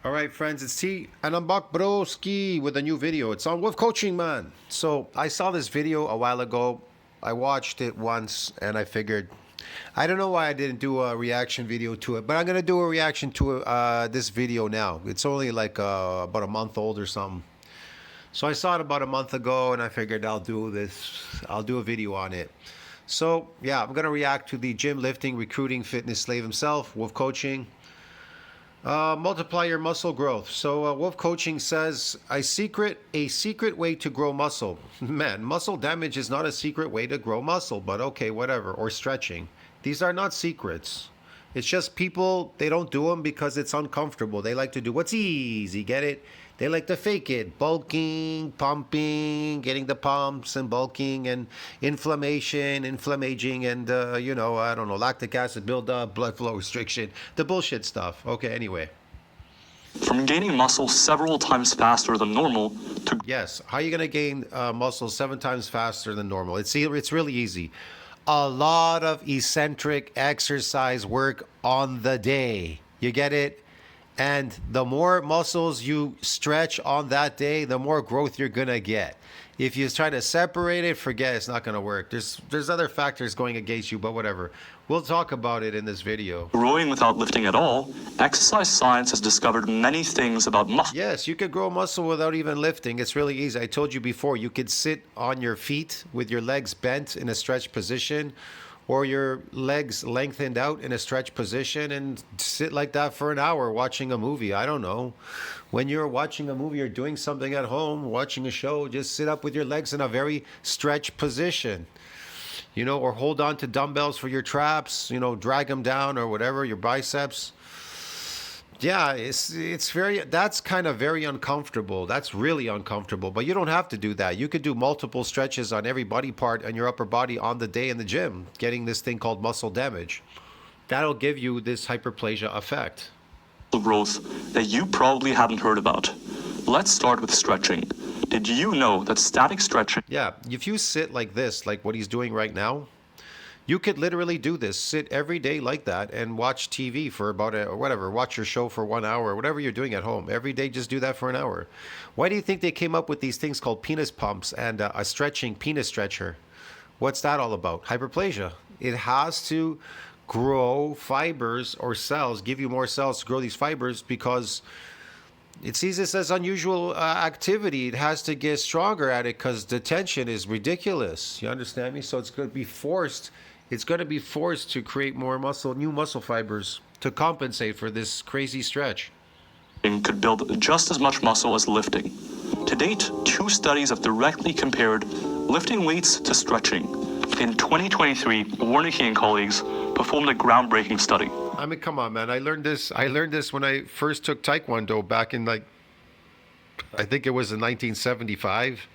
All right, friends, it's T, and I'm back, broski, with a new video. It's on Wolf Coaching, man. So I saw this video a while ago. I watched it once, and I figured, I don't know why I didn't do a reaction video to it, but I'm gonna do a reaction to this video now. It's only like about a month old or something. So I saw it about a month ago, and I figured I'll do a video on it. So yeah, I'm gonna react to the gym lifting, recruiting, fitness slave himself, Wolf Coaching. Multiply your muscle growth. So Wolf Coaching says a secret way to grow muscle. Man, muscle damage is not a secret way to grow muscle, but okay, whatever. Or stretching. These are not secrets. It's just people, they don't do them because it's uncomfortable. They like to do what's easy, get it? They like to fake it. Bulking, pumping, getting the pumps and bulking and inflammaging and, I don't know, lactic acid buildup, blood flow restriction, the bullshit stuff. Okay, anyway. From gaining muscle several times faster than normal to... Yes, how are you going to gain muscle 7 times faster than normal? It's really easy. A lot of eccentric exercise work on the day. You get it? And the more muscles you stretch on that day, the more growth you're going to get. If you try to separate it, forget it's not going to work. There's other factors going against you, but whatever. We'll talk about it in this video. Growing without lifting at all, exercise science has discovered many things about muscle. Yes, you could grow muscle without even lifting. It's really easy. I told you before, you could sit on your feet with your legs bent in a stretched position, or your legs lengthened out in a stretched position and sit like that for an hour watching a movie. I don't know. When you're watching a movie or doing something at home, watching a show, just sit up with your legs in a very stretched position. Or hold on to dumbbells for your traps, drag them down or whatever, your biceps. Yeah, that's kind of very uncomfortable. That's really uncomfortable, but you don't have to do that. You could do multiple stretches on every body part on your upper body on the day in the gym, getting this thing called muscle damage. That'll give you this hyperplasia effect. Growth that you probably haven't heard about. Let's start with stretching. Did you know that static stretching... Yeah, if you sit like this, like what he's doing right now, you could literally do this. Sit every day like that and watch TV for watch your show for 1 hour, whatever you're doing at home. Every day, just do that for an hour. Why do you think they came up with these things called penis pumps and a stretching penis stretcher? What's that all about? Hyperplasia. It has to grow fibers or cells, give you more cells to grow these fibers because it sees this as unusual activity. It has to get stronger at it because the tension is ridiculous. You understand me? So it's going to be forced. It's going to be forced to create more new muscle fibers to compensate for this crazy stretch. Could build just as much muscle as lifting. To date, 2 studies have directly compared lifting weights to stretching. In 2023, Wernicke and colleagues performed a groundbreaking study. I mean, come on, man. I learned this when I first took Taekwondo back in I think it was in 1975.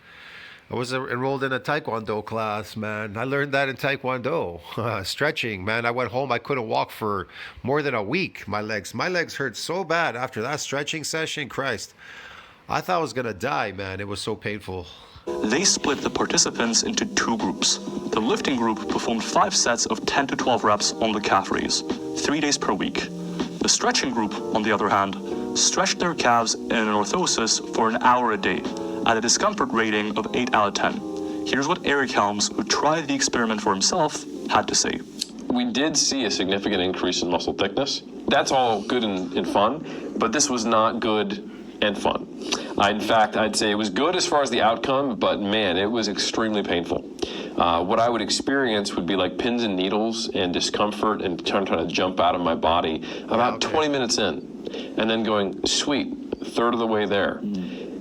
I was enrolled in a Taekwondo class, man. I learned that in Taekwondo. Stretching, man. I went home. I couldn't walk for more than a week. My legs hurt so bad after that stretching session. Christ. I thought I was going to die, man. It was so painful. They split the participants into 2 groups. The lifting group performed 5 sets of 10 to 12 reps on the calf raise, 3 days per week. The stretching group, on the other hand, stretched their calves in an orthosis for an hour a day, at a discomfort rating of 8 out of 10. Here's what Eric Helms, who tried the experiment for himself, had to say. We did see a significant increase in muscle thickness. That's all good and fun, but this was not good and fun. In fact, I'd say it was good as far as the outcome, but man, it was extremely painful. What I would experience would be like pins and needles and discomfort and trying to jump out of my body about 20 minutes in, and then going, sweet, third of the way there.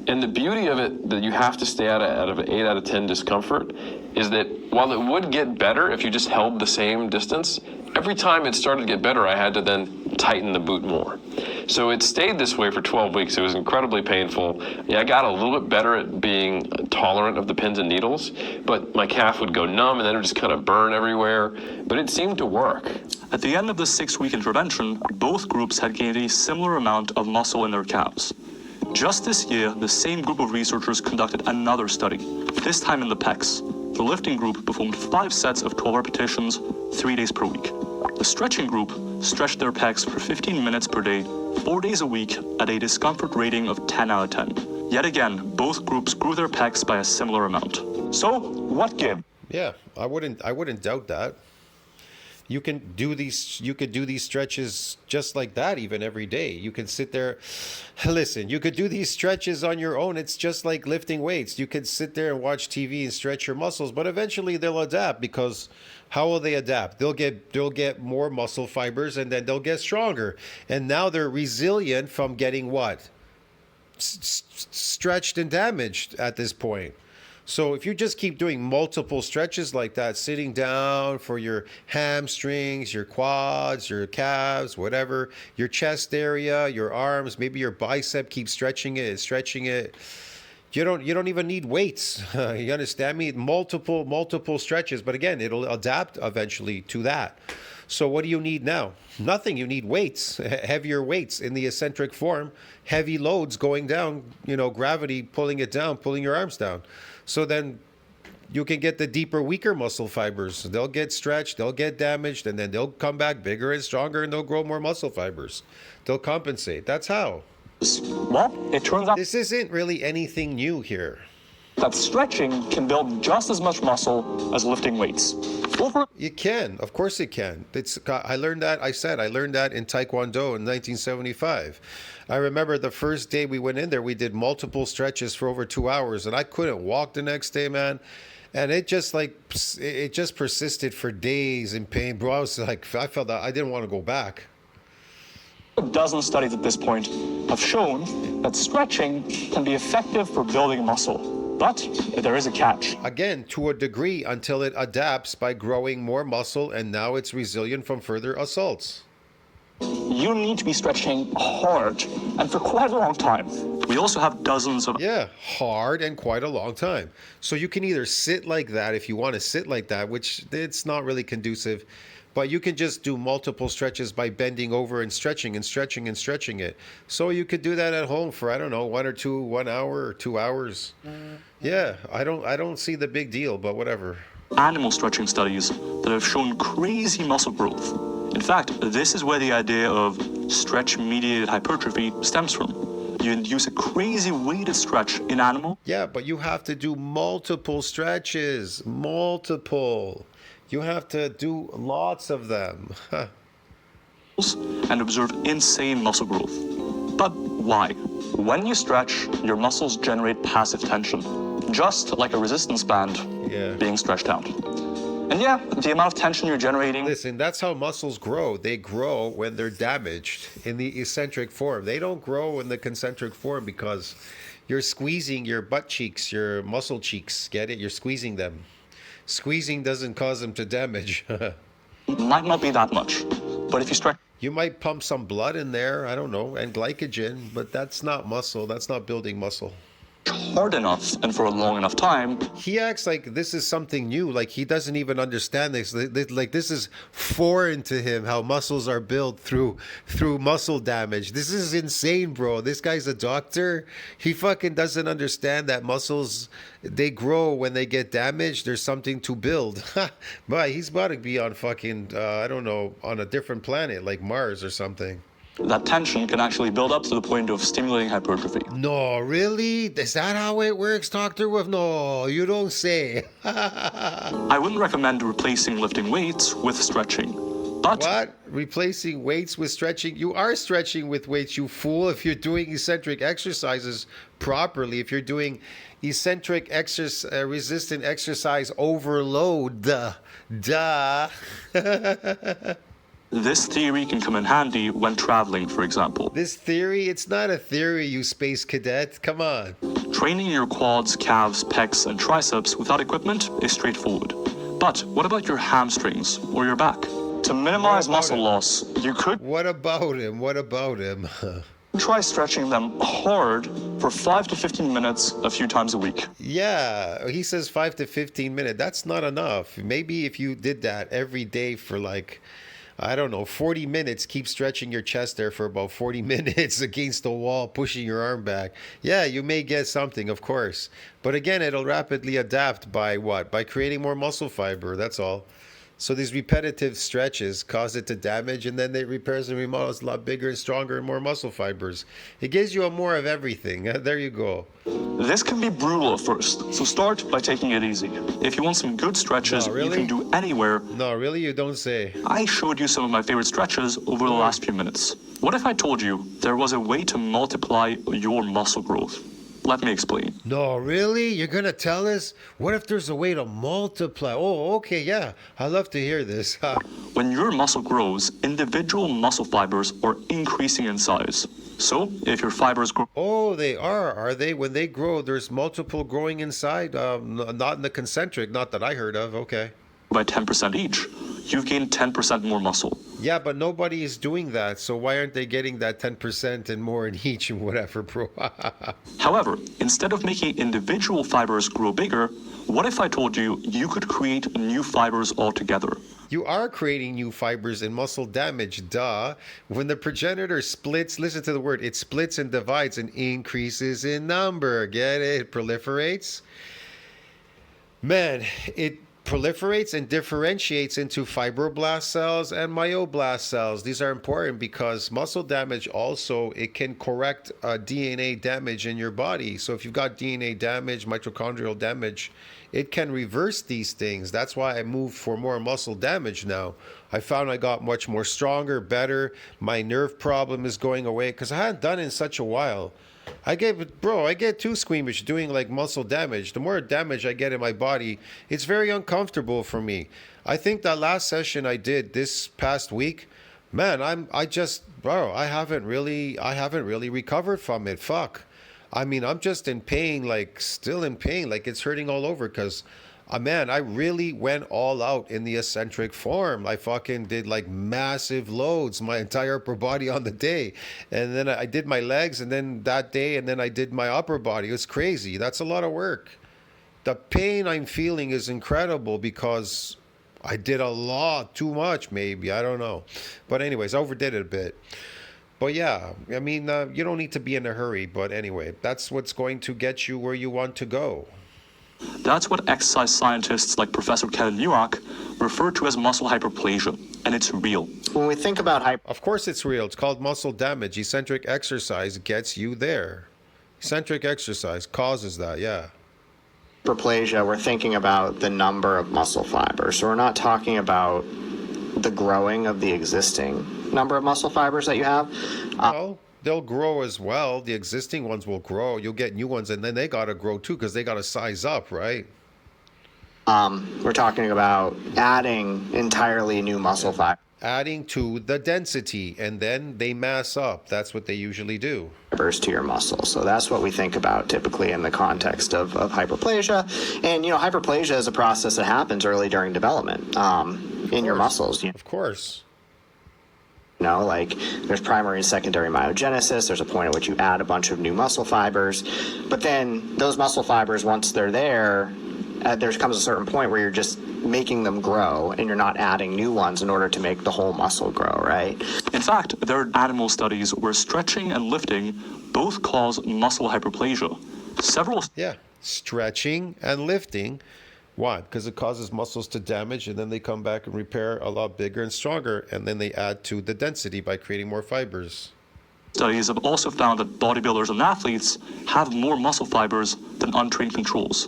And the beauty of it that you have to stay out of an 8 out of 10 discomfort is that while it would get better if you just held the same distance, every time it started to get better, I had to then tighten the boot more. So it stayed this way for 12 weeks. It was incredibly painful. Yeah, I got a little bit better at being tolerant of the pins and needles, but my calf would go numb and then it would just kind of burn everywhere. But it seemed to work. At the end of the 6-week intervention, both groups had gained a similar amount of muscle in their calves. Just this year, the same group of researchers conducted another study, this time in the pecs. The lifting group performed 5 sets of 12 repetitions, 3 days per week. The stretching group stretched their pecs for 15 minutes per day, 4 days a week, at a discomfort rating of 10 out of 10. Yet again, both groups grew their pecs by a similar amount. So, what gives? Yeah, I wouldn't doubt that. You could do these stretches just like that even every day. You can sit there, listen, you could do these stretches on your own. It's just like lifting weights. You could sit there and watch TV and stretch your muscles, but eventually they'll adapt, because how will they adapt? They'll get more muscle fibers, and then they'll get stronger. And now they're resilient from getting what? Stretched and damaged at this point. So if you just keep doing multiple stretches like that, sitting down for your hamstrings, your quads, your calves, whatever, your chest area, your arms, maybe your bicep, keep stretching it. You don't even need weights. You understand me? Multiple stretches. But again, it'll adapt eventually to that. So what do you need now? Nothing. You need weights, heavier weights in the eccentric form, heavy loads going down, gravity pulling it down, pulling your arms down. So then you can get the deeper, weaker muscle fibers. They'll get stretched, they'll get damaged, and then they'll come back bigger and stronger, and they'll grow more muscle fibers. They'll compensate. That's how. Well, it turns out This isn't really anything new here. that stretching can build just as much muscle as lifting weights. It can. Of course it can. I learned that in Taekwondo in 1975. I remember the first day we went in there, we did multiple stretches for over 2 hours, and I couldn't walk the next day, man. And it just persisted for days in pain, bro. I felt that I didn't want to go back. A dozen studies at this point have shown that stretching can be effective for building muscle. But there is a catch. Again, to a degree, until it adapts by growing more muscle, and now it's resilient from further assaults. You need to be stretching hard and for quite a long time. We also have dozens of Hard and quite a long time. So you can either sit like that if you want to sit like that, which it's not really conducive, but you can just do multiple stretches by bending over and stretching it. So you could do that at home for, I don't know, 1 hour or 2 hours. Yeah, I don't see the big deal, but whatever. animal stretching studies that have shown crazy muscle growth. In fact, this is where the idea of stretch-mediated hypertrophy stems from. You induce a crazy weighted stretch in animals. Yeah, but you have to do multiple stretches. Multiple. You have to do lots of them. And observe insane muscle growth. But why? When you stretch, your muscles generate passive tension, just like a resistance band being stretched out. And yeah, the amount of tension you're generating... Listen, that's how muscles grow. They grow when they're damaged in the eccentric form. They don't grow in the concentric form because you're squeezing your butt cheeks, your muscle cheeks. Get it? You're squeezing them. Squeezing doesn't cause them to damage. Might not be that much, but if you stretch... You might pump some blood in there, I don't know, and glycogen, but that's not muscle. That's not building muscle. hard enough and for a long enough time. He acts like this is something new, like he doesn't even understand this. Like this is foreign to him, how muscles are built through muscle damage. This is insane, bro. This guy's a doctor. He fucking doesn't understand that muscles, they grow when they get damaged. There's something to build. But he's about to be on fucking, I don't know, on a different planet, like Mars or something. That tension can actually build up to the point of stimulating hypertrophy. No, really? Is that how it works, Dr. Wolf? No, you don't say. I wouldn't recommend replacing lifting weights with stretching. But what? Replacing weights with stretching? You are stretching with weights, you fool, if you're doing eccentric exercises properly. If you're doing eccentric resistant exercise overload. Duh. This theory can come in handy when traveling, for example. This theory? It's not a theory, you space cadet. Come on. Training your quads, calves, pecs, and triceps without equipment is straightforward. But what about your hamstrings or your back? To minimize muscle loss, you could... What about him? Try stretching them hard for 5 to 15 minutes a few times a week. Yeah, he says 5 to 15 minutes. That's not enough. Maybe if you did that every day for like... I don't know, 40 minutes, keep stretching your chest there for about 40 minutes against the wall, pushing your arm back. Yeah, you may get something, of course. But again, it'll rapidly adapt by what? By creating more muscle fiber, that's all. So these repetitive stretches cause it to damage, and then it repairs and remodels a lot bigger and stronger and more muscle fibers. It gives you a more of everything. There you go. This can be brutal at first, so start by taking it easy. If you want some good stretches No, really? you can do anywhere, No, really, you don't say. I showed you some of my favorite stretches over the last few minutes. What if I told you there was a way to multiply your muscle growth? Let me explain. No, really? You're going to tell us? What if there's a way to multiply? Oh, okay, yeah. I'd love to hear this. When your muscle grows, individual muscle fibers are increasing in size. So, if your fibers grow Oh, they are. Are they? When they grow, there's multiple growing inside? Not in the concentric, not that I heard of. Okay. by 10% each, you've gained 10% more muscle. Yeah, but nobody is doing that. So why aren't they getting that 10% and more in each and whatever, bro? However, instead of making individual fibers grow bigger, what if I told you you could create new fibers altogether? You are creating new fibers in muscle damage, duh. When the progenitor splits, listen to the word, it splits and divides and increases in number. Get it? It proliferates. Man, it proliferates and differentiates into fibroblast cells and myoblast cells. These are important because muscle damage also, it can correct DNA damage in your body. So if you've got DNA damage, mitochondrial damage, it can reverse these things. That's why I moved for more muscle damage now. I found I got much more stronger, better. My nerve problem is going away because I hadn't done it in such a while. I get too squeamish doing like muscle damage. The more damage I get in my body, it's very uncomfortable for me. I think that last session I did this past week, man, I haven't really recovered from it. Fuck. I mean, I'm just in pain, like still in pain, like it's hurting all over because man, I really went all out in the eccentric form. I fucking did like massive loads, my entire upper body on the day. And then I did my legs and then that day, and then I did my upper body. It was crazy. That's a lot of work. The pain I'm feeling is incredible because I did a lot, too much maybe. I don't know. But anyways, I overdid it a bit. But yeah, I mean, you don't need to be in a hurry. But anyway, that's what's going to get you where you want to go. That's what exercise scientists like Professor Ken Newak refer to as muscle hyperplasia, and it's real. When we think about Of course it's real. It's called muscle damage. Eccentric exercise gets you there. Eccentric exercise causes that, yeah. hyperplasia, we're thinking about the number of muscle fibers. So we're not talking about the growing of the existing number of muscle fibers that you have. Well, they'll grow as well. The existing ones will grow. You'll get new ones, and then they got to grow too because they got to size up, right? We're talking about adding entirely new muscle Adding to the density, and then they mass up. That's what they usually do. fibers to your muscle. So that's what we think about typically in the context of hyperplasia. And, hyperplasia is a process that happens early during development in your muscles. Of course. Like there's primary and secondary myogenesis. There's a point at which you add a bunch of new muscle fibers. But then those muscle fibers, once they're there comes a certain point where you're just making them grow and you're not adding new ones in order to make the whole muscle grow, right? In fact, there are animal studies where stretching and lifting both cause muscle hyperplasia. Yeah, stretching and lifting. Why? Because it causes muscles to damage, and then they come back and repair a lot bigger and stronger, and then they add to the density by creating more fibers. Studies have also found that bodybuilders and athletes have more muscle fibers than untrained controls.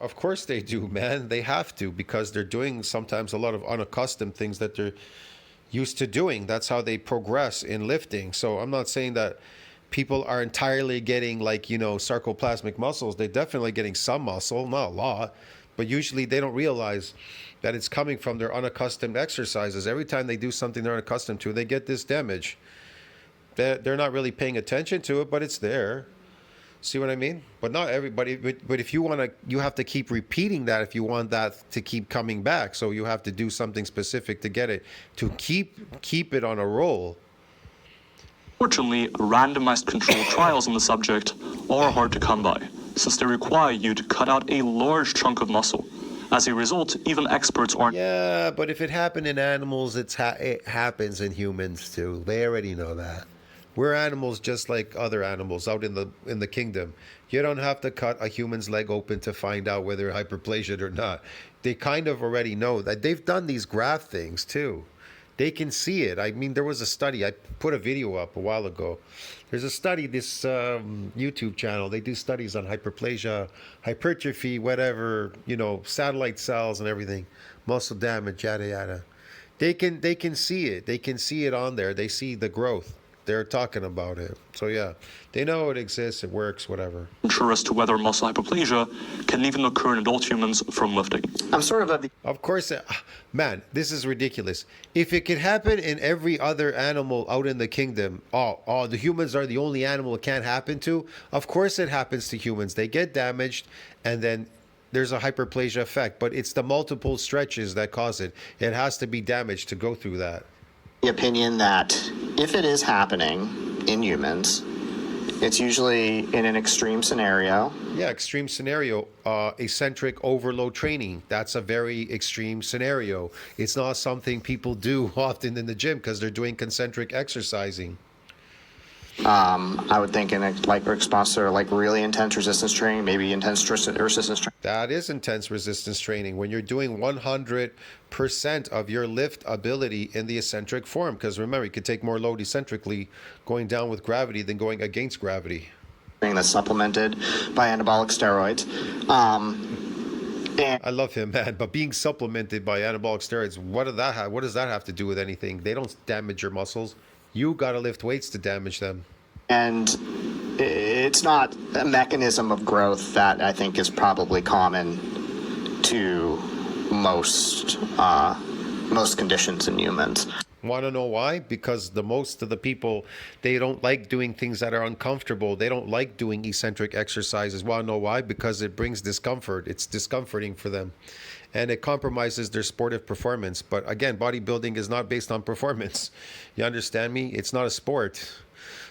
Of course they do, man. They have to, because they're doing sometimes a lot of unaccustomed things that they're used to doing. That's how they progress in lifting. So I'm not saying that people are entirely getting sarcoplasmic muscles. They're definitely getting some muscle, not a lot. But usually they don't realize that it's coming from their unaccustomed exercises. Every time they do something they're unaccustomed to, they get this damage. They're not really paying attention to it, but it's there. See what I mean? But not everybody. But if you want to, you have to keep repeating that if you want that to keep coming back. So you have to do something specific to get it, to keep it on a roll. Fortunately, randomized controlled trials on the subject are hard to come by, since they require you to cut out a large chunk of muscle. As a result, even experts aren't... Yeah, but if it happened in animals, it happens in humans too. They already know that. We're animals just like other animals out in the kingdom. You don't have to cut a human's leg open to find out whether hyperplasia or not. They kind of already know that. They've done these graph things too. They can see it. I mean, there was a study. I put a video up a while ago. There's a study, this YouTube channel. They do studies on hyperplasia, hypertrophy, whatever, satellite cells and everything, muscle damage, yada yada. They can see it. They can see it on there. They see the growth. They're talking about it. So yeah, they know it exists. It works. Whatever. Unsure as to whether muscle hyperplasia can even occur in adult humans from lifting. I'm sort of the Of course, man, this is ridiculous. If it could happen in every other animal out in the kingdom, the humans are the only animal it can't happen to. Of course it happens to humans. They get damaged and then there's a hyperplasia effect, but it's the multiple stretches that cause it. It has to be damaged to go through that. opinion that if it is happening in humans, it's usually in an extreme scenario. Yeah, extreme scenario. Eccentric overload training. That's a very extreme scenario. It's not something people do often in the gym because they're doing concentric exercising. I would think in a response to really intense resistance training, maybe intense resistance training. That is intense resistance training when you're doing 100% of your lift ability in the eccentric form. Because remember, you can take more load eccentrically going down with gravity than going against gravity. That's supplemented by anabolic steroids. I love him, man. But being supplemented by anabolic steroids, what does that have to do with anything? They don't damage your muscles. You got to lift weights to damage them. And it's not a mechanism of growth that I think is probably common to most conditions in humans. Want to know why? Because most of the people, they don't like doing things that are uncomfortable. They don't like doing eccentric exercises. Want to know why? Because it brings discomfort. It's discomforting for them. And it compromises their sportive performance. But again, bodybuilding is not based on performance. You understand me? It's not a sport.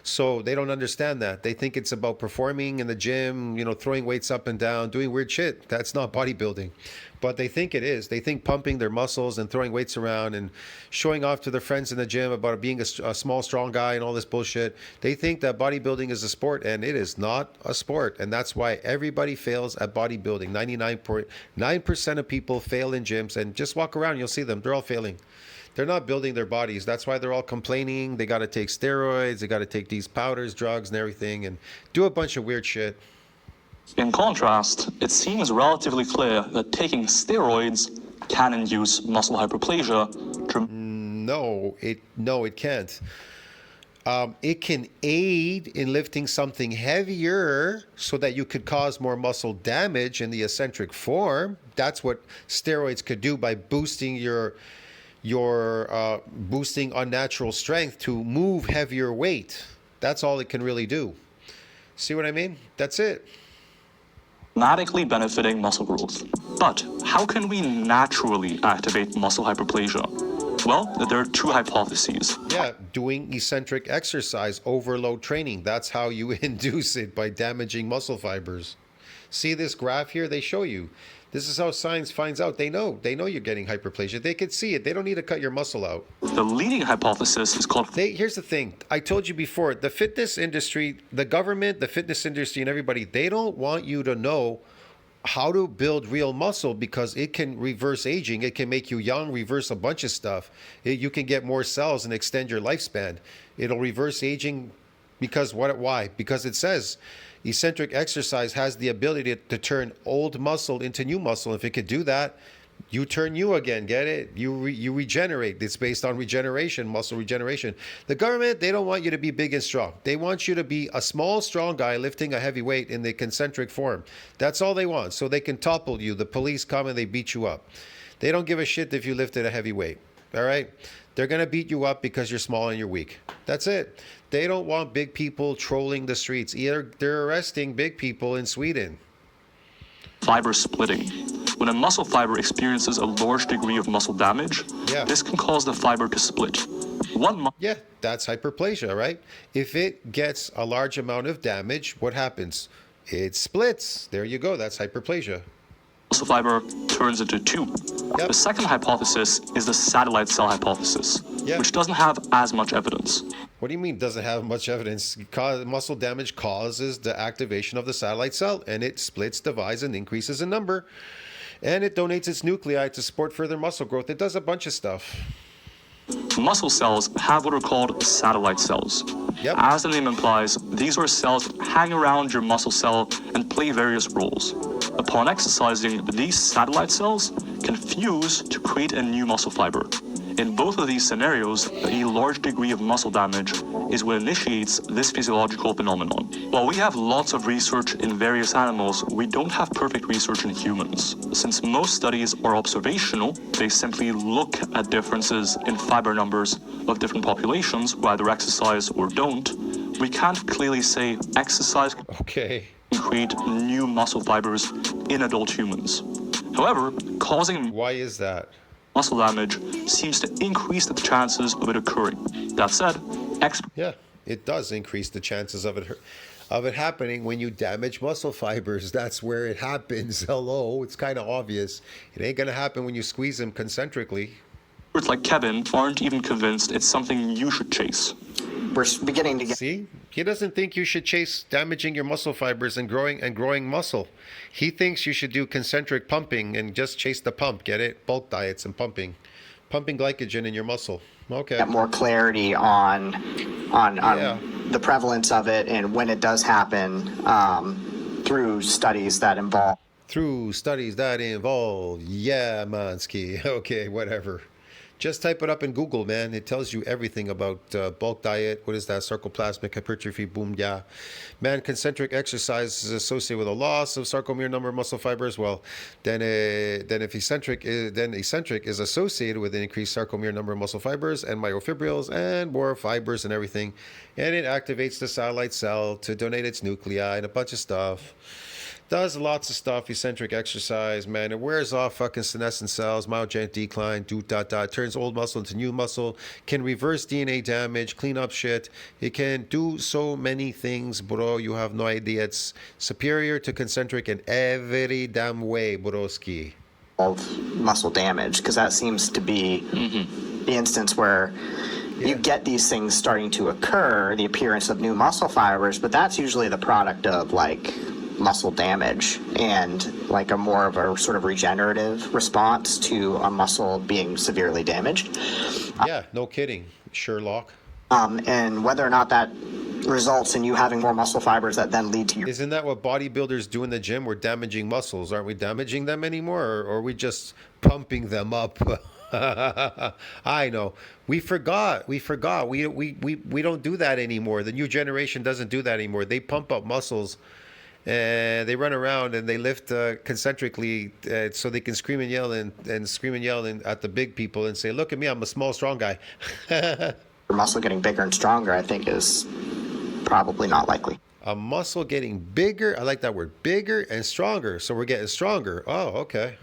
So they don't understand that. They think it's about performing in the gym, throwing weights up and down, doing weird shit. That's not bodybuilding. But they think it is. They think pumping their muscles and throwing weights around and showing off to their friends in the gym about being a small, strong guy and all this bullshit. They think that bodybuilding is a sport, and it is not a sport. And that's why everybody fails at bodybuilding. 99.9% of people fail in gyms, and just walk around, you'll see them. They're all failing. They're not building their bodies. That's why they're all complaining. They got to take steroids. They got to take these powders, drugs, and everything, and do a bunch of weird shit. In contrast, it seems relatively clear that taking steroids can induce muscle hyperplasia. No, it can't. It can aid in lifting something heavier so that you could cause more muscle damage in the eccentric form. That's what steroids could do by boosting boosting unnatural strength to move heavier weight. That's all it can really do. See what I mean? That's it. Dramatically benefiting muscle growth. But how can we naturally activate muscle hyperplasia? Well, there are two hypotheses. Yeah, doing eccentric exercise, overload training. That's how you induce it, by damaging muscle fibers. See this graph here? They show you. This is how science finds out. They know you're getting hyperplasia. They can see it. They don't need to cut your muscle out. The leading hypothesis is called... Here's the thing. I told you before, the fitness industry, the government, the fitness industry, and everybody, they don't want you to know how to build real muscle because it can reverse aging. It can make you young, reverse a bunch of stuff. You can get more cells and extend your lifespan. It'll reverse aging because why? Because it says... eccentric exercise has the ability to turn old muscle into new muscle. If it could do that, you turn new again. Get it? You regenerate. It's based on regeneration, muscle regeneration. The government, they don't want you to be big and strong. They want you to be a small, strong guy lifting a heavy weight in the concentric form. That's all they want. So they can topple you. The police come and they beat you up. They don't give a shit if you lifted a heavy weight. All right? They're going to beat you up because you're small and you're weak. That's it. They don't want big people trolling the streets. Either they're arresting big people in Sweden. Fiber splitting. When a muscle fiber experiences a large degree of muscle damage, this can cause the fiber to split. That's hyperplasia, right? If it gets a large amount of damage, what happens? It splits. There you go. That's hyperplasia. Muscle fiber turns into two. The second hypothesis is the satellite cell hypothesis, which doesn't have as much evidence. What do you mean doesn't have much evidence? Muscle damage causes the activation of the satellite cell, and it splits, divides, and increases in number. And it donates its nuclei to support further muscle growth. It does a bunch of stuff. Muscle cells have what are called satellite cells. Yep. As the name implies, these are cells that hang around your muscle cell and play various roles. Upon exercising, these satellite cells can fuse to create a new muscle fiber. In both of these scenarios, a large degree of muscle damage is what initiates this physiological phenomenon. While we have lots of research in various animals, we don't have perfect research in humans. Since most studies are observational, they simply look at differences in fiber numbers of different populations, who either exercise or don't. We can't clearly say exercise Okay. can create new muscle fibers in adult humans. However, causing Why is that? muscle damage seems to increase the chances of it occurring. That said, Yeah, it does increase the chances of it happening when you damage muscle fibers. That's where it happens. Hello, it's kind of obvious. It ain't gonna happen when you squeeze them concentrically. experts like Kevin aren't even convinced it's something you should chase. We're beginning to get. See, he doesn't think you should chase damaging your muscle fibers and growing muscle. He thinks you should do concentric pumping and just chase the pump. Get it? Bulk diets and pumping glycogen in your muscle. Okay. Get more clarity on the prevalence of it and when it does happen through studies that involve. Yeah, Mansky. Okay, whatever. Just type it up in Google, man. It tells you everything about bulk diet. What is that? Sarcoplasmic hypertrophy. Boom, yeah. Man, concentric exercise is associated with a loss of sarcomere number of muscle fibers. Well, then if eccentric is associated with an increased sarcomere number of muscle fibers and myofibrils and more fibers and everything, and it activates the satellite cell to donate its nuclei and a bunch of stuff. Does lots of stuff, eccentric exercise, man. It wears off fucking senescent cells, myogenic decline, turns old muscle into new muscle, can reverse DNA damage, clean up shit. It can do so many things, bro. You have no idea. It's superior to concentric in every damn way, broski. Of muscle damage, because that seems to be the instance where you get these things starting to occur, the appearance of new muscle fibers, but that's usually the product of like muscle damage and like a more of a sort of regenerative response to a muscle being severely damaged. Yeah, no kidding, Sherlock. And whether or not that results in you having more muscle fibers that then lead to your... Isn't that what bodybuilders do in the gym? We're damaging muscles. Aren't we damaging them anymore? Or are we just pumping them up? I know. We forgot. We don't do that anymore. The new generation doesn't do that anymore. They pump up muscles. And they run around and they lift concentrically so they can scream and yell at the big people and say, "Look at me, I'm a small, strong guy." Muscle getting bigger and stronger, I think, is probably not likely. A muscle getting bigger. I like that word, bigger and stronger. So we're getting stronger. Oh, okay.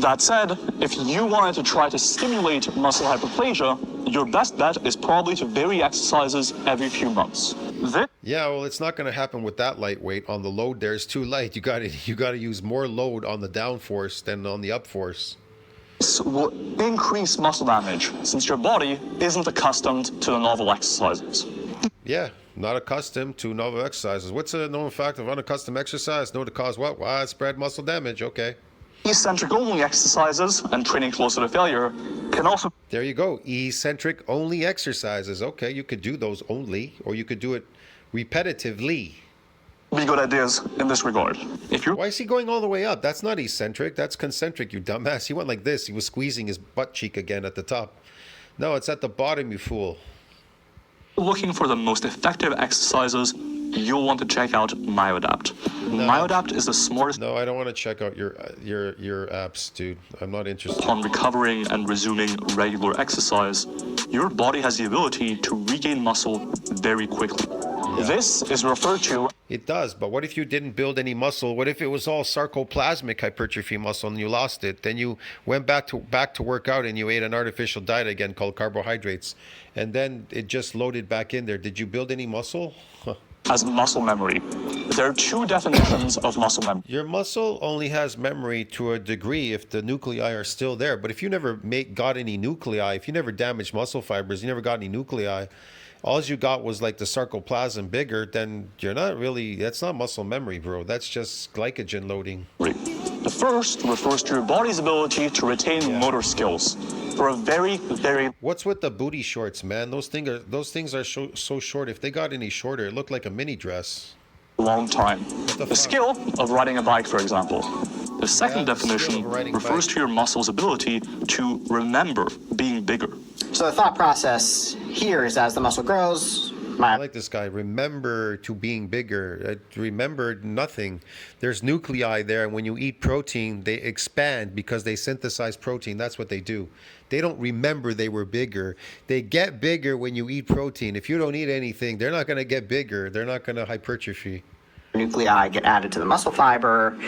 That said, if you wanted to try to stimulate muscle hyperplasia, your best bet is probably to vary exercises every few months. Yeah, well, it's not going to happen with that lightweight on the load. There, it's too light. You got to use more load on the down force than on the up force. This will increase muscle damage since your body isn't accustomed to the novel exercises. Yeah, not accustomed to novel exercises. What's a known fact of unaccustomed exercise? Known to cause what? Widespread muscle damage. Okay. Eccentric only exercises and training closer to failure can also... There you go. Eccentric only exercises. Okay, you could do those only, or you could do it repetitively. Be good ideas in this regard. Why is he going all the way up? That's not eccentric. That's concentric, you dumbass. He went like this. He was squeezing his butt cheek again at the top. No, it's at the bottom, you fool. Looking for the most effective exercises, you'll want to check out Myodapt. No. Myodapt is the smartest... No, I don't want to check out your apps, dude. I'm not interested. Upon recovering and resuming regular exercise, your body has the ability to regain muscle very quickly. Yeah. This is referred to... It does, but what if you didn't build any muscle? What if it was all sarcoplasmic hypertrophy muscle and you lost it? Then you went back to work out and you ate an artificial diet again called carbohydrates. And then it just loaded back in there. Did you build any muscle? Huh. as muscle memory. There are two definitions of muscle memory. Your muscle only has memory to a degree if the nuclei are still there. But if you never got any nuclei, if you never damaged muscle fibers, you never got any nuclei, all you got was like the sarcoplasm bigger, then you're not really, that's not muscle memory, bro. That's just glycogen loading. The first refers to your body's ability to retain motor skills for a very, very What's with the booty shorts, man? Those things are so short. If they got any shorter, it looked like a mini dress. long time. The skill of riding a bike, for example. The second the skill definition of riding refers bike. to your muscle's ability to remember being bigger. So the thought process here is as the muscle grows, I like this guy. Remember to being bigger. I remembered nothing. There's nuclei there, and when you eat protein, they expand because they synthesize protein. That's what they do. They don't remember they were bigger. They get bigger when you eat protein. If you don't eat anything, they're not going to get bigger. They're not going to hypertrophy. nuclei get added to the muscle fiber,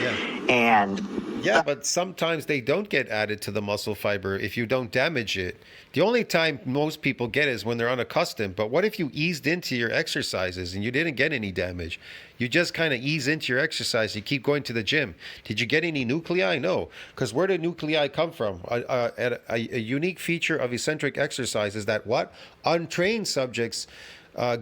and Yeah, but sometimes they don't get added to the muscle fiber if you don't damage it. The only time most people get is when they're unaccustomed. But what if you eased into your exercises and you didn't get any damage? You just kind of ease into your exercise. You keep going to the gym. Did you get any nuclei? No. Because where did nuclei come from? A unique feature of eccentric exercise is that what? Untrained subjects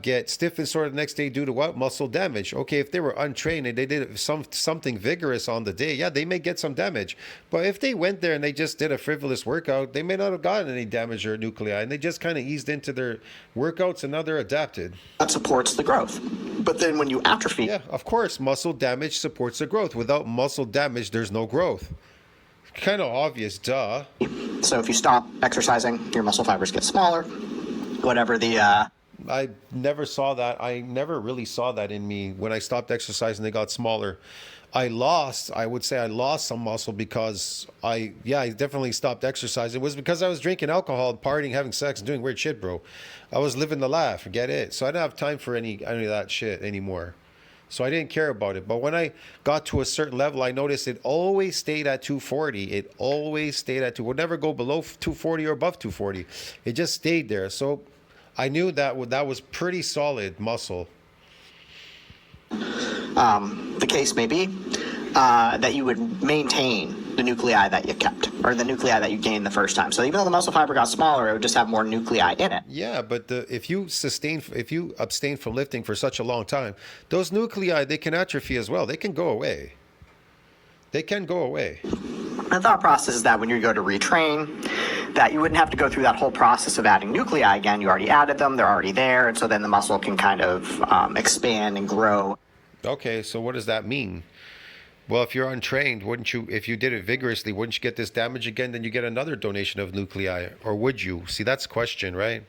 get stiff and sore the next day due to what? Muscle damage. Okay, if they were untrained and they did something vigorous on the day, yeah, they may get some damage. But if they went there and they just did a frivolous workout, they may not have gotten any damage or nuclei, and they just kind of eased into their workouts and now they're adapted. that supports the growth. But then when you atrophy, Yeah, of course, muscle damage supports the growth. Without muscle damage, there's no growth. Kind of obvious, duh. so if you stop exercising, your muscle fibers get smaller. Whatever the I never saw that. I never really saw that in me. When I stopped exercising, they got smaller. I would say I lost some muscle because I definitely stopped exercising. It was because I was drinking alcohol, partying, having sex, and doing weird shit, bro. I was living the life, get it? So I didn't have time for any of that shit anymore. So I didn't care about it. But when I got to a certain level, I noticed it always stayed at 240. It always stayed at 2. Would never go below 240 or above 240. It just stayed there. So I knew that was pretty solid muscle. the case may be that you would maintain the nuclei that you kept, or the nuclei that you gained the first time. So even though the muscle fiber got smaller, it would just have more nuclei in it. Yeah, but if you abstain from lifting for such a long time, those nuclei, they can atrophy as well. They can go away. They can go away. The thought process is that when you go to retrain, that you wouldn't have to go through that whole process of adding nuclei again. You already added them, they're already there, and so then the muscle can kind of expand and grow. Okay, so what does that mean? Well, if you're untrained, if you did it vigorously, wouldn't you get this damage again? Then you get another donation of nuclei, or would you? See, that's the question, right?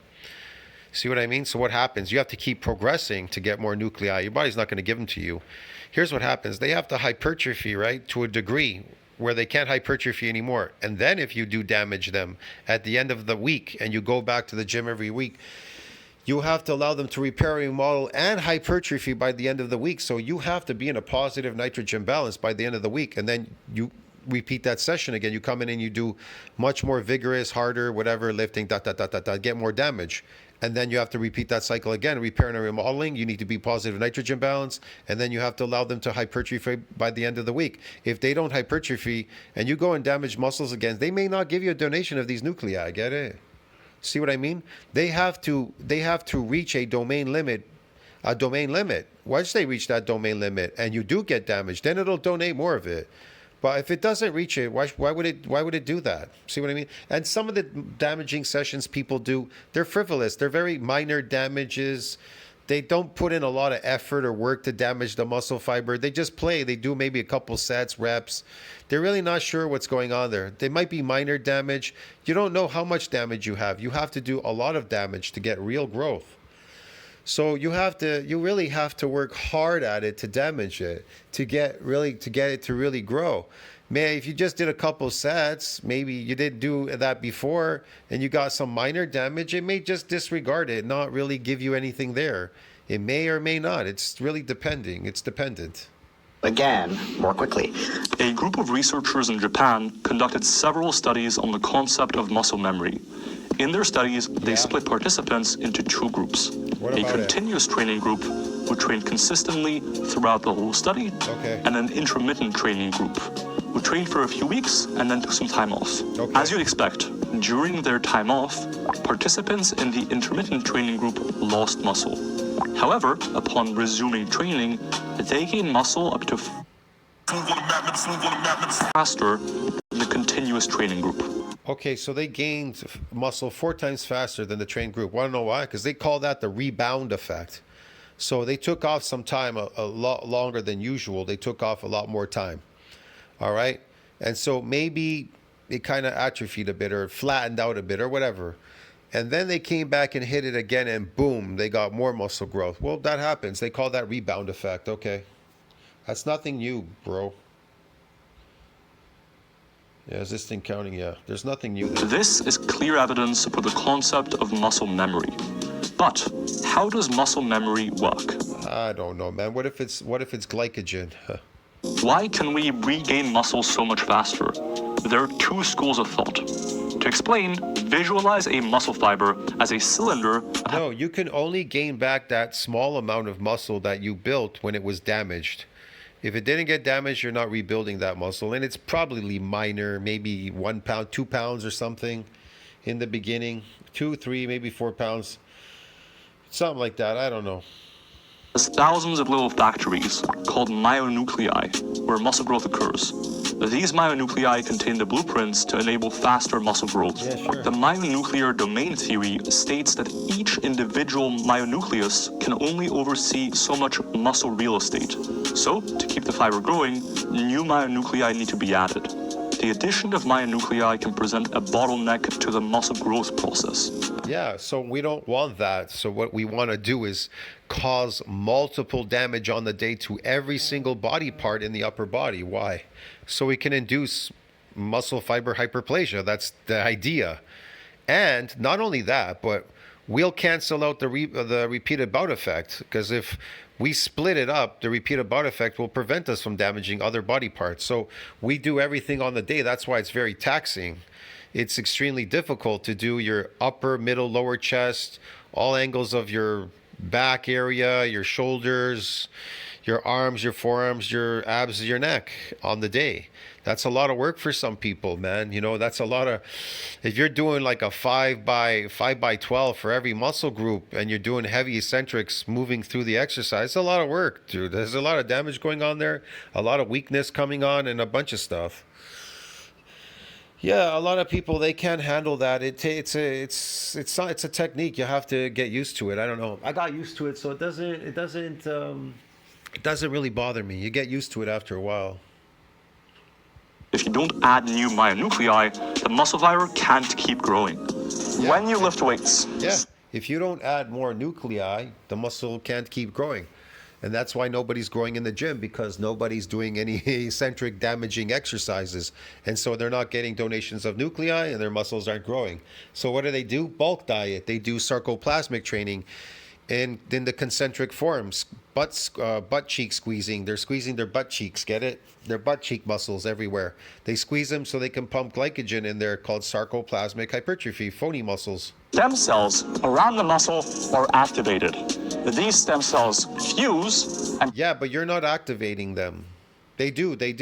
See what I mean? So what happens? You have to keep progressing to get more nuclei. Your body's not going to give them to you. Here's what happens. They have to hypertrophy, right, to a degree where they can't hypertrophy anymore. And then if you do damage them at the end of the week and you go back to the gym every week, you have to allow them to repair, remodel, and hypertrophy by the end of the week. So you have to be in a positive nitrogen balance by the end of the week. And then you repeat that session again. You come in and you do much more vigorous, harder, whatever, lifting, get more damage. And then you have to repeat that cycle again, repair and remodeling. You need to be positive nitrogen balance. And then you have to allow them to hypertrophy by the end of the week. If they don't hypertrophy and you go and damage muscles again, they may not give you a donation of these nuclei. Get it? See what I mean? They have to reach a domain limit. Once they reach that domain limit and you do get damaged, then it'll donate more of it. But if it doesn't reach it, why would it do that? See what I mean? And some of the damaging sessions people do, they're frivolous. They're very minor damages. They don't put in a lot of effort or work to damage the muscle fiber. They just play. They do maybe a couple sets, reps. They're really not sure what's going on there. They might be minor damage. You don't know how much damage you have. You have to do a lot of damage to get real growth. So you really have to work hard at it to damage it, to get it to really grow. Man, if you just did a couple sets, maybe you didn't do that before and you got some minor damage, it may just disregard it, not really give you anything there. It may or may not. It's really dependent. Again, more quickly. A group of researchers in Japan conducted several studies on the concept of muscle memory. In their studies, they Yeah. split participants into two groups. What A about it? continuous training group who trained consistently throughout the whole study, Okay. and an intermittent training group who trained for a few weeks and then took some time off. Okay. As you'd expect, during their time off, participants in the intermittent training group lost muscle. However, upon resuming training, they gained muscle up to faster than the continuous training group. Okay, so they gained muscle 4 times faster than the trained group. Want to know why? Because they call that the rebound effect. So they took off some time, a lot longer than usual. They took off a lot more time. All right? And so maybe it kind of atrophied a bit or flattened out a bit or whatever. And then they came back and hit it again and boom, they got more muscle growth. Well, that happens. They call that rebound effect. Okay. That's nothing new, bro. Yeah, is this thing counting? Yeah, there's nothing new there. This is clear evidence for the concept of muscle memory. But how does muscle memory work? I don't know, man. What if it's glycogen? Why can we regain muscle so much faster? There are two schools of thought. To explain, visualize a muscle fiber as a cylinder. No, you can only gain back that small amount of muscle that you built when it was damaged. If it didn't get damaged, you're not rebuilding that muscle. And it's probably minor, maybe 1 pound, 2 pounds or something in the beginning. 2, 3, maybe 4 pounds. Something like that. I don't know. There's thousands of little factories called myonuclei where muscle growth occurs. These myonuclei contain the blueprints to enable faster muscle growth. Yeah, sure. The myonuclear domain theory states that each individual myonucleus can only oversee so much muscle real estate. So, to keep the fiber growing, new myonuclei need to be added. The addition of myonuclei can present a bottleneck to the muscle growth process. Yeah, so we don't want that. So what we want to do is cause multiple damage on the day to every single body part in the upper body. Why? So we can induce muscle fiber hyperplasia. That's the idea. And not only that, but we'll cancel out the repeated bout effect, because if we split it up, the repeated bout effect will prevent us from damaging other body parts. So we do everything on the day. That's why it's very taxing. It's extremely difficult to do your upper, middle, lower chest, all angles of your back area, your shoulders, your arms, your forearms, your abs, your neck on the day. That's a lot of work for some people, man. You know, that's a lot of, if you're doing like a 5 by 12 for every muscle group and you're doing heavy eccentrics moving through the exercise, it's a lot of work, dude. There's a lot of damage going on there, a lot of weakness coming on and a bunch of stuff. Yeah, a lot of people, they can't handle that. It's a technique. You have to get used to it. I don't know. I got used to it, so it doesn't really bother me. You get used to it after a while. If you don't add new myonuclei, the muscle fiber can't keep growing. Yeah. When you lift weights, Yeah. If you don't add more nuclei, the muscle can't keep growing. And that's why nobody's growing in the gym, because nobody's doing any eccentric damaging exercises. And so they're not getting donations of nuclei and their muscles aren't growing. So what do? Bulk diet. They do sarcoplasmic training in the concentric forms. Butt cheek squeezing. They're squeezing their butt cheeks. Get it? Their butt cheek muscles everywhere. They squeeze them so they can pump glycogen in there, called sarcoplasmic hypertrophy, phony muscles. stem cells around the muscle are activated. These stem cells fuse and Yeah, but you're not activating them. They do. They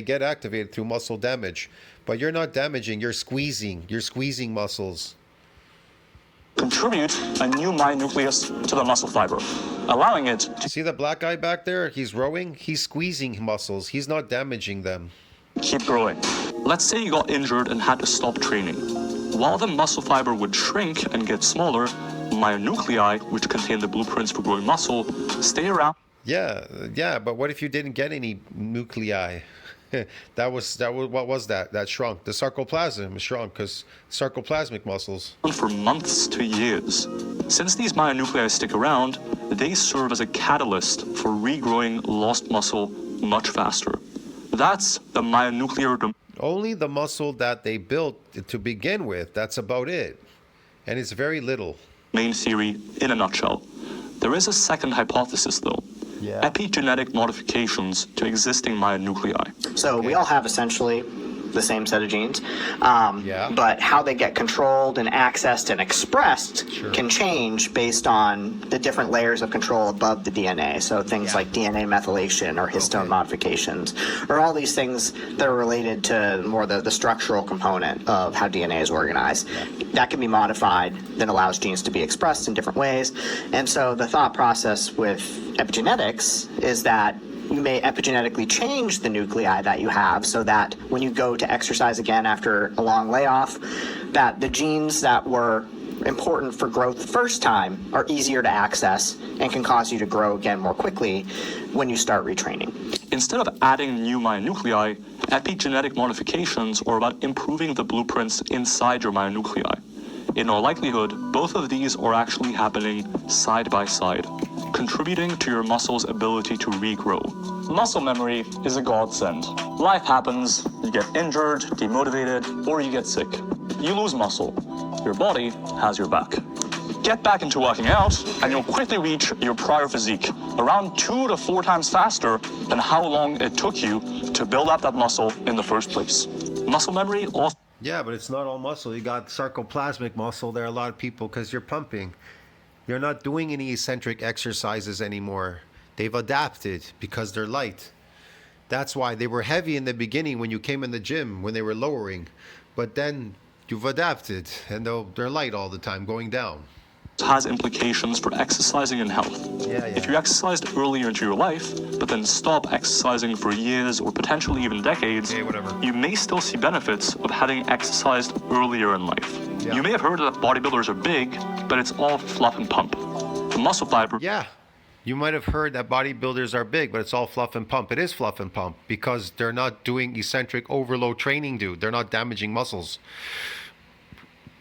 get activated through muscle damage. But you're not damaging, you're squeezing. You're squeezing muscles. contribute a new myonucleus to the muscle fiber, allowing it to See the black guy back there? He's rowing. He's squeezing muscles. He's not damaging them. keep growing. Let's say you got injured and had to stop training. While the muscle fiber would shrink and get smaller, myonuclei, which contain the blueprints for growing muscle, stay around. Yeah, but what if you didn't get any nuclei? That was what was that? That shrunk. The sarcoplasm shrunk because sarcoplasmic muscles. For months to years. Since these myonuclei stick around, they serve as a catalyst for regrowing lost muscle much faster. That's the myonuclear Only the muscle that they built to begin with. That's about it. And it's very little. domain theory in a nutshell. There is a second hypothesis, though. Yeah. Epigenetic modifications to existing myonuclei. So we all have essentially the same set of genes. Yeah. But how they get controlled and accessed and expressed can change based on the different layers of control above the DNA. So things like DNA methylation or histone modifications, or all these things that are related to more the structural component of how DNA is organized. That can be modified, that allows genes to be expressed in different ways. And so the thought process with epigenetics is that you may epigenetically change the nuclei that you have so that when you go to exercise again after a long layoff, that the genes that were important for growth the first time are easier to access and can cause you to grow again more quickly when you start retraining. Instead of adding new myonuclei, epigenetic modifications are about improving the blueprints inside your myonuclei. In all likelihood, both of these are actually happening side by side, contributing to your muscle's ability to regrow. Muscle memory is a godsend. Life happens, you get injured, demotivated, or you get sick. You lose muscle. Your body has your back. Get back into working out, and you'll quickly reach your prior physique, around 2 to 4 times faster than how long it took you to build up that muscle in the first place. Muscle memory also... Yeah, but it's not all muscle. You got sarcoplasmic muscle. There are a lot of people because you're pumping. You're not doing any eccentric exercises anymore. They've adapted because they're light. That's why they were heavy in the beginning when you came in the gym, when they were lowering. But then you've adapted, and they're light all the time, going down. has implications for exercising and health. If you exercised earlier into your life, but then stop exercising for years or potentially even decades, you may still see benefits of having exercised earlier in life. You may have heard that bodybuilders are big, but it's all fluff and pump. The muscle fiber... Yeah. You might have heard that bodybuilders are big, but it's all fluff and pump. It is fluff and pump because they're not doing eccentric overload training, dude. They're not damaging muscles.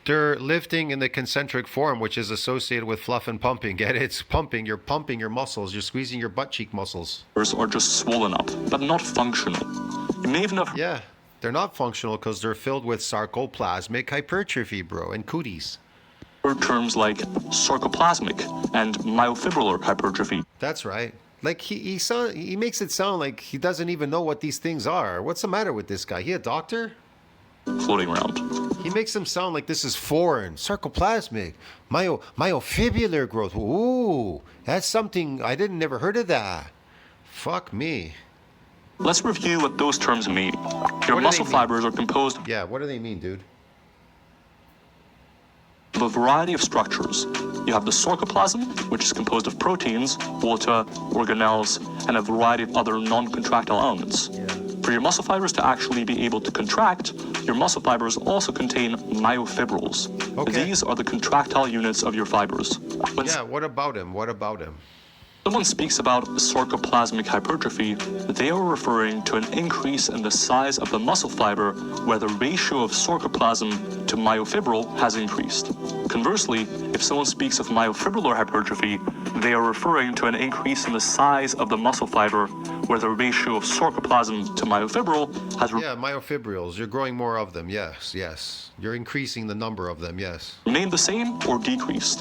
They're lifting in the concentric form, which is associated with fluff and pumping. Get it? It's pumping. You're pumping your muscles. You're squeezing your butt cheek muscles. ...are just swollen up, but not functional. You may even have... Yeah, they're not functional because they're filled with sarcoplasmic hypertrophy, bro, and cooties. ...terms like sarcoplasmic and myofibrillar hypertrophy. That's right. Like he makes it sound like he doesn't even know what these things are. What's the matter with this guy? He a doctor? ...floating around. He makes them sound like this is foreign. Sarcoplasmic, myofibrillar growth. Ooh, that's something I never heard of that. Fuck me. Let's review what those terms mean. Your muscle fibers are composed... Yeah, what do they mean, dude? ...of a variety of structures. You have the sarcoplasm, which is composed of proteins, water, organelles, and a variety of other non-contractile elements. For your muscle fibers to actually be able to contract, your muscle fibers also contain myofibrils. These are the contractile units of your fibers. What about him? What about him? Someone speaks about sarcoplasmic hypertrophy, they are referring to an increase in the size of the muscle fiber where the ratio of sarcoplasm to myofibril has increased. Conversely, if someone speaks of myofibrillar hypertrophy, they are referring to an increase in the size of the muscle fiber where the ratio of sarcoplasm to myofibril has... myofibrils. You're growing more of them. Yes, yes. You're increasing the number of them. Yes. ...remained the same or decreased.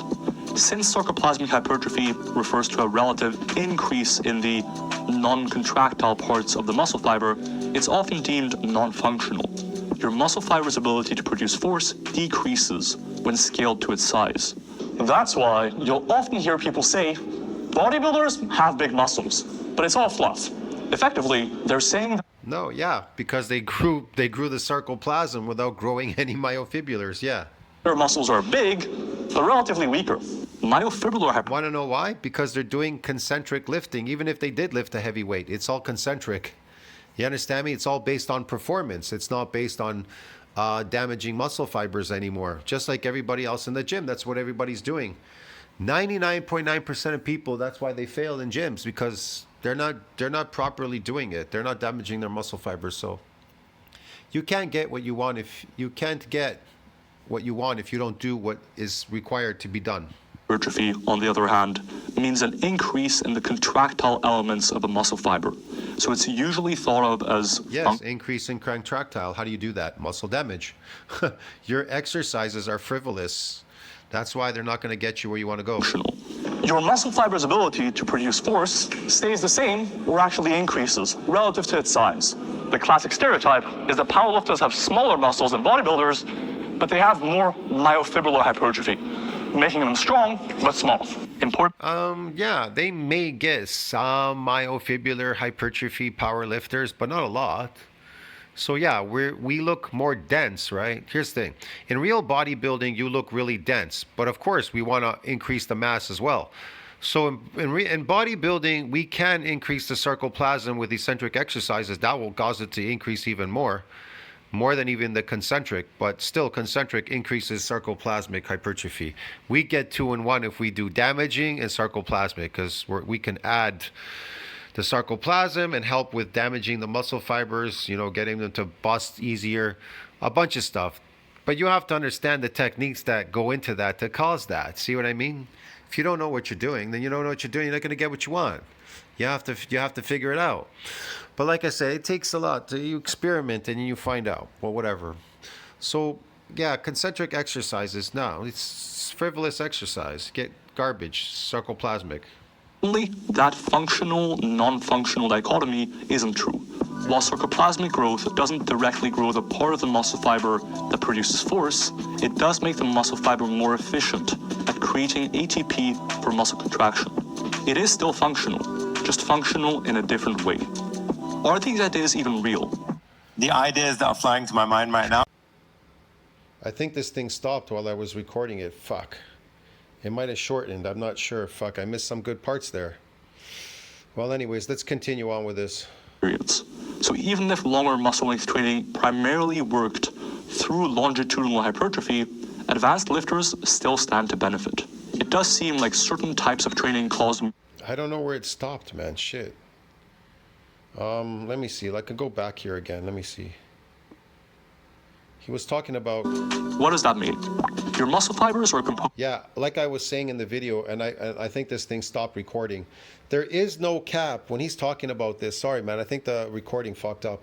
Since sarcoplasmic hypertrophy refers to a relative increase in the non-contractile parts of the muscle fiber, it's often deemed non-functional. Your muscle fiber's ability to produce force decreases when scaled to its size. That's why you'll often hear people say, bodybuilders have big muscles, but it's all fluff. Effectively, they're saying... No, yeah, because they grew the sarcoplasm without growing any myofibrillars, yeah. Their muscles are big, but relatively weaker. Myofibrillar... Want to know why? Because they're doing concentric lifting. Even if they did lift a heavy weight, it's all concentric. You understand me? It's all based on performance. It's not based on damaging muscle fibers anymore. Just like everybody else in the gym, that's what everybody's doing. 99.9% of people, that's why they fail in gyms, because they're not properly doing it. They're not damaging their muscle fibers. So you can't get what you want if you don't do what is required to be done. Hypertrophy, on the other hand, means an increase in the contractile elements of a muscle fiber. So it's usually thought of as... Yes, increase in contractile. How do you do that? Muscle damage. Your exercises are frivolous. That's why they're not going to get you where you want to go. your muscle fiber's ability to produce force stays the same or actually increases relative to its size. The classic stereotype is that powerlifters have smaller muscles than bodybuilders, but they have more myofibrillar hypertrophy, making them strong but small. Yeah, they may get some myofibrillar hypertrophy powerlifters, but not a lot. So yeah, we look more dense, right? Here's the thing. In real bodybuilding, you look really dense, but of course we want to increase the mass as well. So in bodybuilding, we can increase the sarcoplasm with eccentric exercises. That will cause it to increase even more than even the concentric, but still concentric increases sarcoplasmic hypertrophy. We get 2 in 1 if we do damaging and sarcoplasmic, because we can add the sarcoplasm and help with damaging the muscle fibers, getting them to bust easier, a bunch of stuff. But you have to understand the techniques that go into that to cause that. See what I mean? If you don't know what you're doing, then you don't know what you're doing. You're not going to get what you want. You have to figure it out. But like I said, it takes a lot. You experiment and you find out. Well, whatever. So yeah, concentric exercises. No, it's frivolous exercise. Get garbage, sarcoplasmic. Only that functional, non-functional dichotomy isn't true. While sarcoplasmic growth doesn't directly grow the part of the muscle fiber that produces force, it does make the muscle fiber more efficient at creating ATP for muscle contraction. It is still functional, just functional in a different way. Are these ideas even real? The ideas that are flying to my mind right now. I think this thing stopped while I was recording it. Fuck. It might have shortened. I'm not sure. Fuck, I missed some good parts there. Well, anyways, let's continue on with this. So even if longer muscle length training primarily worked through longitudinal hypertrophy, advanced lifters still stand to benefit. It does seem like certain types of training cause... I don't know where it stopped, man. Shit. Let me see. I can go back here again. Let me see. He was talking about... What does that mean? Your muscle fibers are composed... Yeah, like I was saying in the video, and I think this thing stopped recording. There is no cap when he's talking about this. Sorry, man. I think the recording fucked up.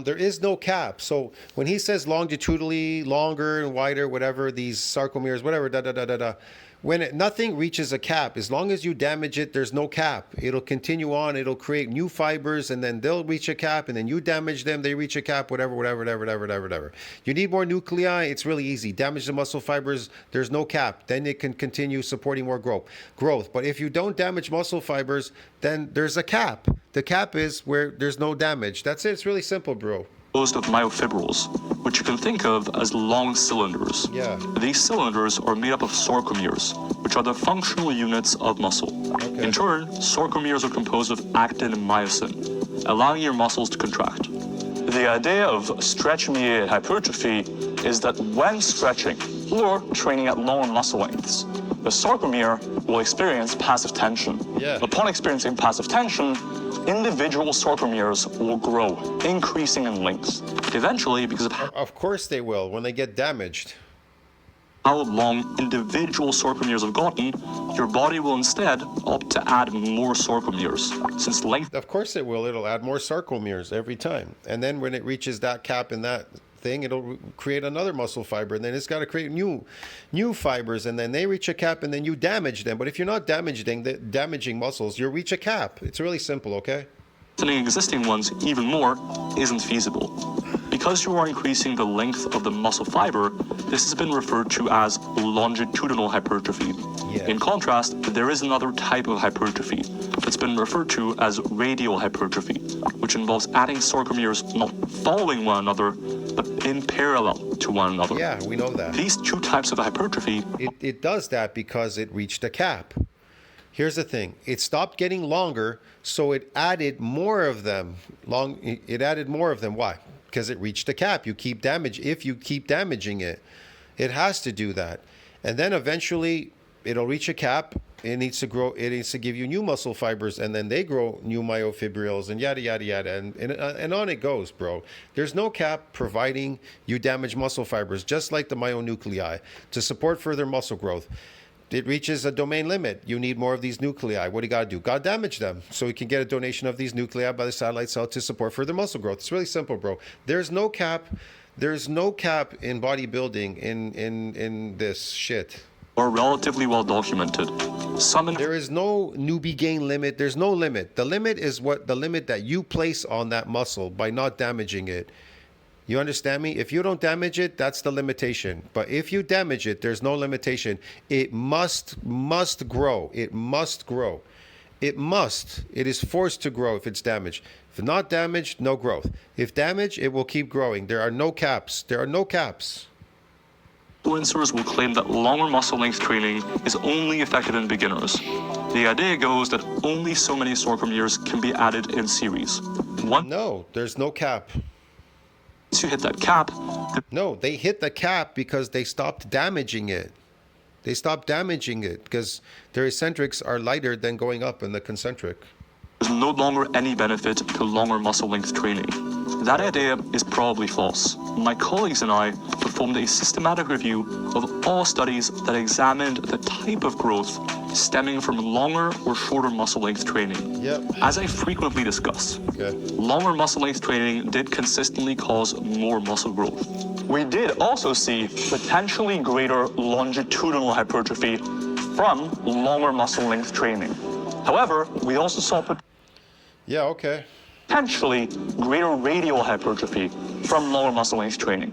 There is no cap. So when he says longitudinally, longer and wider, whatever, these sarcomeres, whatever, when nothing reaches a cap, as long as you damage it, there's no cap. It'll continue on. It'll create new fibers, and then they'll reach a cap, and then you damage them, they reach a cap, whatever. You need more nuclei. It's really easy. Damage the muscle fibers. There's no cap. Then it can continue supporting more growth. But if you don't damage muscle fibers, then there's a cap. The cap is where there's no damage. That's it. It's really simple, bro. Composed of myofibrils, which you can think of as long cylinders. Yeah. These cylinders are made up of sarcomeres, which are the functional units of muscle. Okay. In turn, sarcomeres are composed of actin and myosin, allowing your muscles to contract. The idea of stretch-mediated hypertrophy is that when stretching or training at lower muscle lengths, the sarcomere will experience passive tension. Yeah. Upon experiencing passive tension, individual sarcomeres will grow, increasing in length. Eventually, because Of course they will when they get damaged. how long individual sarcomeres have gotten, your body will instead opt to add more sarcomeres, since length... Of course it will. It'll add more sarcomeres every time. And then when it reaches that cap in that thing, it'll create another muscle fiber, and then it's got to create new fibers, and then they reach a cap, and then you damage them. But if you're not damaging muscles, you'll reach a cap. It's really simple, okay? Lengthening existing ones even more isn't feasible. Because you are increasing the length of the muscle fiber, this has been referred to as longitudinal hypertrophy. Yeah. In contrast, there is another type of hypertrophy that's been referred to as radial hypertrophy, which involves adding sarcomeres not following one another, but in parallel to one another. Yeah, we know that. These two types of hypertrophy... It does that because it reached a cap. Here's the thing. It stopped getting longer, so it added more of them. It added more of them. Why? Because it reached a cap. If you keep damaging it, it has to do that. And then eventually it'll reach a cap. It needs to grow. It needs to give you new muscle fibers, and then they grow new myofibrils and yada, yada, yada. And on it goes, bro. There's no cap providing you damage muscle fibers, just like the myonuclei, to support further muscle growth. It reaches a domain limit. You need more of these nuclei. What do you got to do? Got to damage them so you can get a donation of these nuclei by the satellite cell to support further muscle growth. It's really simple, bro. There's no cap. There's no cap in bodybuilding in this shit. are relatively well documented. There is no newbie gain limit. There's no limit. The limit is the limit that you place on that muscle by not damaging it. You understand me? If you don't damage it, that's the limitation. But if you damage it, there's no limitation. It must grow. It must grow. It must. It is forced to grow if it's damaged. If not damaged, no growth. If damaged, it will keep growing. There are no caps. There are no caps. Influencers will claim that longer muscle length training is only effective in beginners. The idea goes that only so many sarcomeres can be added in series. No, there's no cap. Once you hit that cap... No, they hit the cap because they stopped damaging it. They stopped damaging it because their eccentrics are lighter than going up in the concentric. There's no longer any benefit to longer muscle length training. That idea is probably false. My colleagues and I performed a systematic review of all studies that examined the type of growth stemming from longer or shorter muscle length training. Yep. As I frequently discuss, longer muscle length training did consistently cause more muscle growth. We did also see potentially greater longitudinal hypertrophy from longer muscle length training. However, we also saw potentially greater radial hypertrophy from lower muscle length training.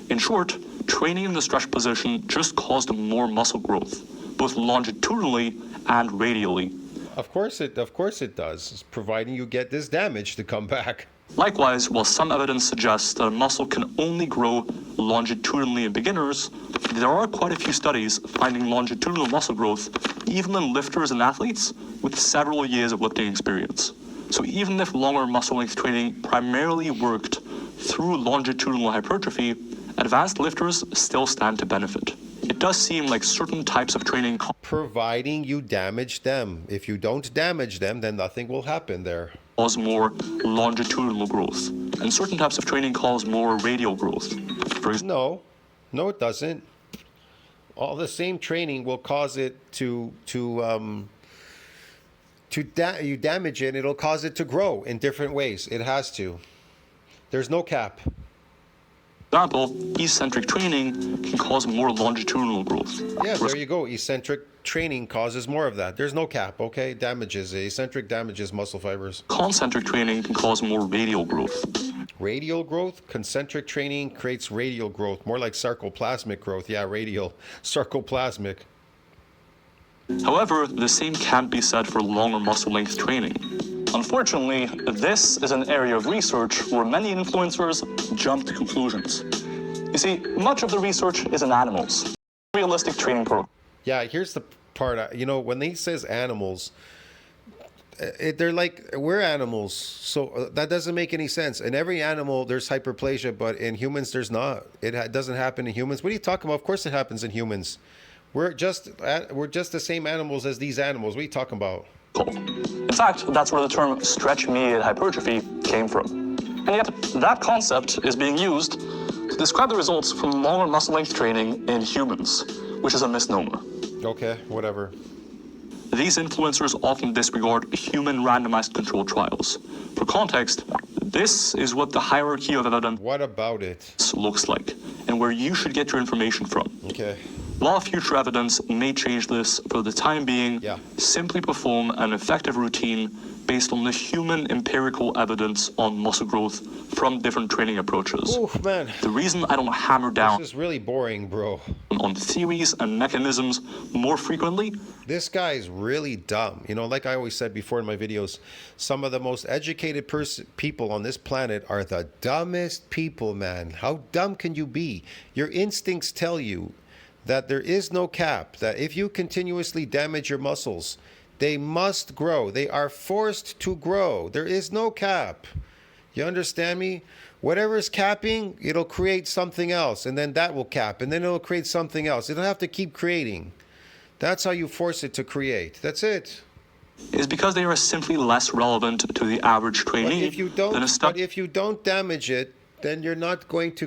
In short, training in the stretch position just caused more muscle growth, both longitudinally and radially. Of course it does, providing you get this damage to come back. Likewise, while some evidence suggests that a muscle can only grow longitudinally in beginners, there are quite a few studies finding longitudinal muscle growth even in lifters and athletes with several years of lifting experience. So even if longer muscle length training primarily worked through longitudinal hypertrophy, advanced lifters still stand to benefit. It does seem like certain types of training... Providing you damage them. If you don't damage them, then nothing will happen there. ...cause more longitudinal growth, and certain types of training cause more radial growth. No, it doesn't. All the same training will cause it you damage it, and it'll cause it to grow in different ways. It has to. There's no cap. For example, eccentric training can cause more longitudinal growth. Yeah, there you go. Eccentric training causes more of that. There's no cap, okay? Damages. Eccentric damages muscle fibers. Concentric training can cause more radial growth. Radial growth? Concentric training creates radial growth. More like sarcoplasmic growth. Yeah, radial. Sarcoplasmic. However, the same can't be said for longer muscle length training. Unfortunately, this is an area of research where many influencers jump to conclusions. You see, much of the research is in animals. Realistic training program. Yeah, here's the part. When he says animals, they're like, we're animals. So that doesn't make any sense. In every animal, there's hyperplasia, but in humans, there's not. It doesn't happen in humans. What are you talking about? Of course it happens in humans. We're just the same animals as these animals. What are you talking about? In fact, that's where the term stretch-mediated hypertrophy came from. And yet, that concept is being used to describe the results from longer muscle length training in humans, which is a misnomer. Okay, whatever. These influencers often disregard human randomized controlled trials. For context, this is what the hierarchy of evidence What about it? looks like, and where you should get your information from. Okay. While future evidence may change this, for the time being, simply perform an effective routine based on the human empirical evidence on muscle growth from different training approaches. Oof, man. The reason I don't hammer down This is really boring, bro. on theories and mechanisms more frequently. This guy is really dumb. Like I always said before in my videos, some of the most educated people on this planet are the dumbest people, man. How dumb can you be? Your instincts tell you that there is no cap, that if you continuously damage your muscles, they must grow. They are forced to grow. There is no cap. You understand me? Whatever is capping, it'll create something else, and then that will cap, and then it'll create something else. It'll have to keep creating. That's how you force it to create. That's it. Is because they are simply less relevant to the average trainee. But if you don't damage it, then you're not going to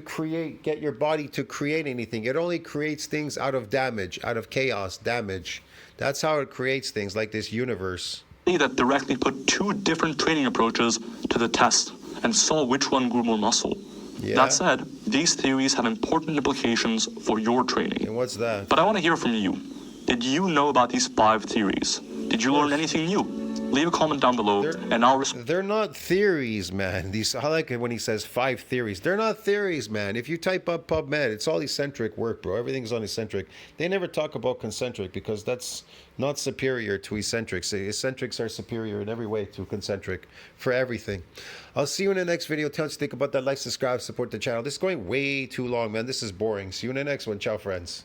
get your body to create anything. It only creates things out of damage, out of chaos, damage. That's how it creates things like this universe. That directly put two different training approaches to the test and saw which one grew more muscle. Yeah. That said, these theories have important implications for your training. And what's that? But I want to hear from you. Did you know about these 5 theories? Did you learn anything new? Leave a comment down below, and I'll respond. They're not theories, man. I like it when he says 5 theories. They're not theories, man. If you type up PubMed, it's all eccentric work, bro. Everything's on eccentric. They never talk about concentric because that's not superior to eccentrics. Eccentrics are superior in every way to concentric for everything. I'll see you in the next video. Tell us what you think about that. Like, subscribe, support the channel. This is going way too long, man. This is boring. See you in the next one. Ciao, friends.